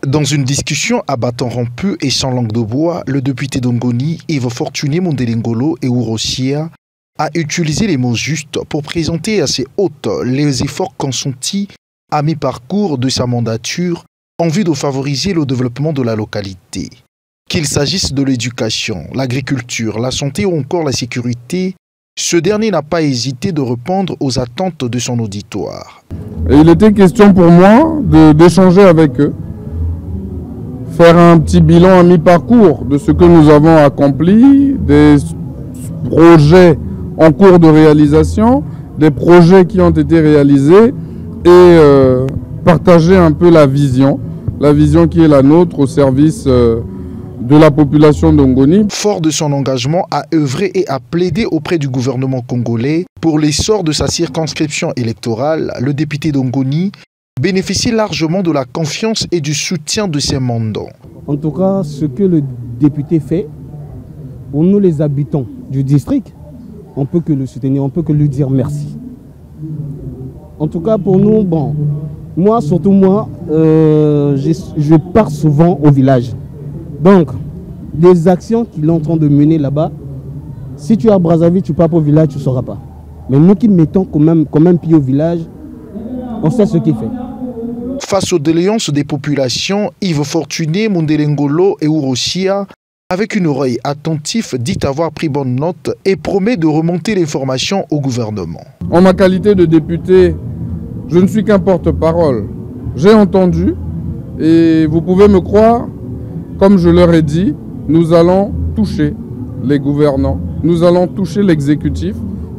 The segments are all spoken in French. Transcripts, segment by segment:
Dans une discussion à bâton rompu et sans langue de bois, le député d'Ongoni, Yves Fortuné Mondelengolo et Urosia, a utilisé les mots justes pour présenter à ses hôtes les efforts consentis à mi-parcours de sa mandature en vue de favoriser le développement de la localité. Qu'il s'agisse de l'éducation, l'agriculture, la santé ou encore la sécurité, ce dernier n'a pas hésité de répondre aux attentes de son auditoire. Et il était question pour moi d'échanger avec eux, faire un petit bilan à mi-parcours de ce que nous avons accompli, des projets en cours de réalisation, des projets qui ont été réalisés et partager un peu la vision qui est la nôtre au service de la population d'Ongoni. Fort de son engagement à œuvrer et à plaider auprès du gouvernement congolais pour l'essor de sa circonscription électorale, le député d'Ongoni bénéficie largement de la confiance et du soutien de ses mandants. En tout cas, ce que le député fait, pour nous les habitants du district, on peut que le soutenir, on peut que lui dire merci. En tout cas, pour nous, bon, surtout moi, je pars souvent au village. Donc, des actions qu'il est en train de mener là-bas, si tu es à Brazzaville, tu pars au village, tu ne sauras pas. Mais nous qui mettons quand même pied au village, on sait ce qu'il fait. Face aux doléances des populations, Yves Fortuné, Mondelengolo et Urosia, avec une oreille attentive, dit avoir pris bonne note et promet de remonter l'information au gouvernement. En ma qualité de député, je ne suis qu'un porte-parole. J'ai entendu et vous pouvez me croire, comme je leur ai dit, nous allons toucher les gouvernants, nous allons toucher l'exécutif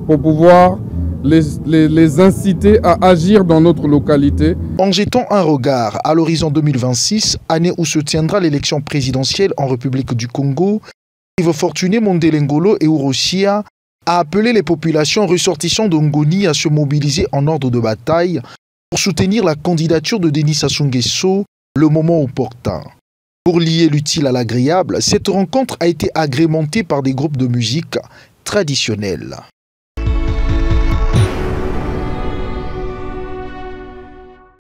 pour pouvoir les inciter à agir dans notre localité. En jetant un regard à l'horizon 2026, année où se tiendra l'élection présidentielle en République du Congo, Yves Fortuné Mondelengolo et Urosia a appelé les populations ressortissantes d'Ongoni à se mobiliser en ordre de bataille pour soutenir la candidature de Denis Sassou Nguesso le moment opportun. Pour lier l'utile à l'agréable, cette rencontre a été agrémentée par des groupes de musique traditionnels.